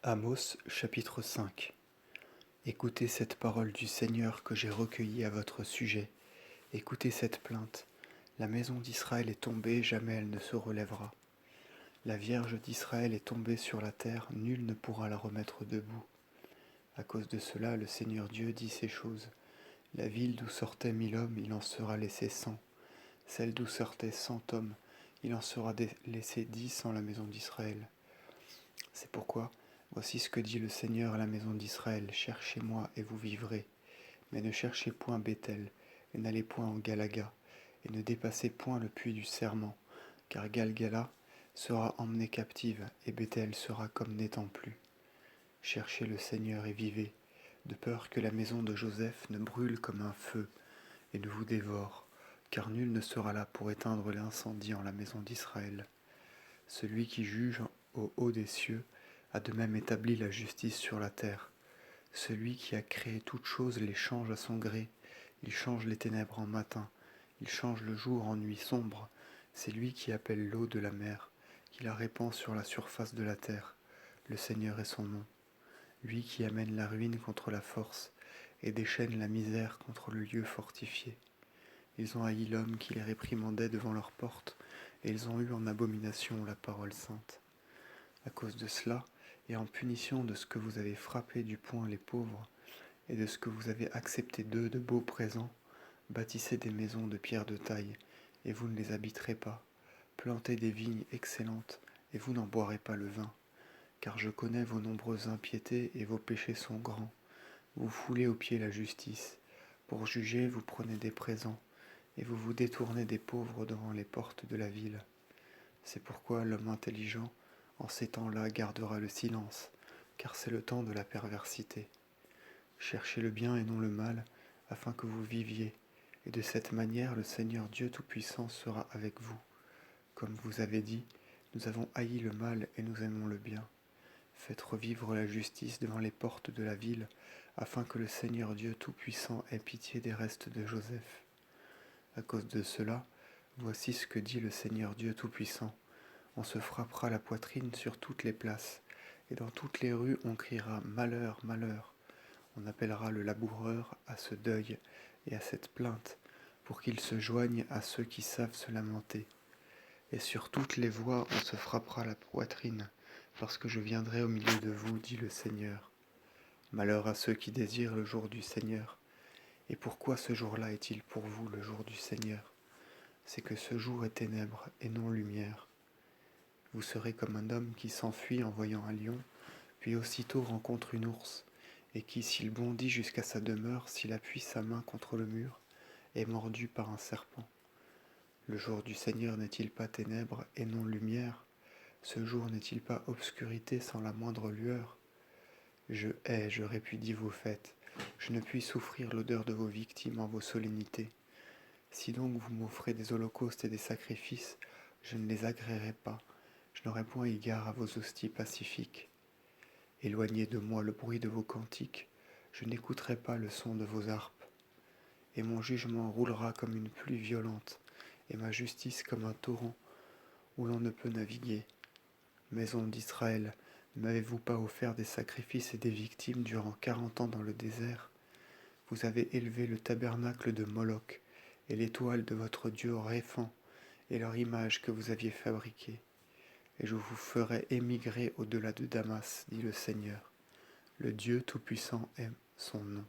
Amos chapitre 5. Écoutez cette parole du Seigneur que j'ai recueillie à votre sujet. Écoutez cette plainte. La maison d'Israël est tombée, jamais elle ne se relèvera. La Vierge d'Israël est tombée sur la terre, nul ne pourra la remettre debout. À cause de cela, le Seigneur Dieu dit ces choses. La ville d'où sortaient 1000 hommes, il en sera laissé 100. Celle d'où sortaient 100 hommes, il en sera laissé 10 en la maison d'Israël. C'est pourquoi, voici ce que dit le Seigneur à la maison d'Israël, cherchez-moi et vous vivrez, mais ne cherchez point Béthel, et n'allez point en Galaga, et ne dépassez point le puits du serment, car Galgala sera emmenée captive, et Béthel sera comme n'étant plus. Cherchez le Seigneur et vivez, de peur que la maison de Joseph ne brûle comme un feu, et ne vous dévore, car nul ne sera là pour éteindre l'incendie en la maison d'Israël. Celui qui juge au haut des cieux a de même établi la justice sur la terre. Celui qui a créé toutes choses les change à son gré. Il change les ténèbres en matin. Il change le jour en nuit sombre. C'est lui qui appelle l'eau de la mer, qui la répand sur la surface de la terre. Le Seigneur est son nom. Lui qui amène la ruine contre la force et déchaîne la misère contre le lieu fortifié. Ils ont haï l'homme qui les réprimandait devant leurs portes, et ils ont eu en abomination la parole sainte. À cause de cela, et en punition de ce que vous avez frappé du poing les pauvres, et de ce que vous avez accepté d'eux de beaux présents, bâtissez des maisons de pierre de taille, et vous ne les habiterez pas. Plantez des vignes excellentes, et vous n'en boirez pas le vin. Car je connais vos nombreuses impiétés, et vos péchés sont grands. Vous foulez aux pieds la justice. Pour juger, vous prenez des présents, et vous vous détournez des pauvres devant les portes de la ville. C'est pourquoi l'homme intelligent, en ces temps-là, gardera le silence, car c'est le temps de la perversité. Cherchez le bien et non le mal, afin que vous viviez, et de cette manière le Seigneur Dieu Tout-Puissant sera avec vous. Comme vous avez dit, nous avons haï le mal et nous aimons le bien. Faites revivre la justice devant les portes de la ville, afin que le Seigneur Dieu Tout-Puissant ait pitié des restes de Joseph. À cause de cela, voici ce que dit le Seigneur Dieu Tout-Puissant. On se frappera la poitrine sur toutes les places, et dans toutes les rues on criera « Malheur, malheur !» On appellera le laboureur à ce deuil et à cette plainte, pour qu'il se joigne à ceux qui savent se lamenter. Et sur toutes les voies on se frappera la poitrine, parce que je viendrai au milieu de vous, dit le Seigneur. Malheur à ceux qui désirent le jour du Seigneur. Et pourquoi ce jour-là est-il pour vous le jour du Seigneur? C'est que ce jour est ténèbres et non lumière. Vous serez comme un homme qui s'enfuit en voyant un lion, puis aussitôt rencontre une ours, et qui, s'il bondit jusqu'à sa demeure, s'il appuie sa main contre le mur, est mordu par un serpent. Le jour du Seigneur n'est-il pas ténèbres et non lumière? Ce jour n'est-il pas obscurité sans la moindre lueur? Je hais, je répudie vos fêtes. Je ne puis souffrir l'odeur de vos victimes en vos solennités. Si donc vous m'offrez des holocaustes et des sacrifices, je ne les agréerai pas. Je n'aurai point égard à vos hosties pacifiques. Éloignez de moi le bruit de vos cantiques. Je n'écouterai pas le son de vos harpes. Et mon jugement roulera comme une pluie violente, et ma justice comme un torrent où l'on ne peut naviguer. Maison d'Israël, ne m'avez-vous pas offert des sacrifices et des victimes durant 40 ans dans le désert? Vous avez élevé le tabernacle de Moloch et l'étoile de votre dieu Réphan et leur image que vous aviez fabriquée. Et je vous ferai émigrer au-delà de Damas, dit le Seigneur. Le Dieu Tout-Puissant est son nom.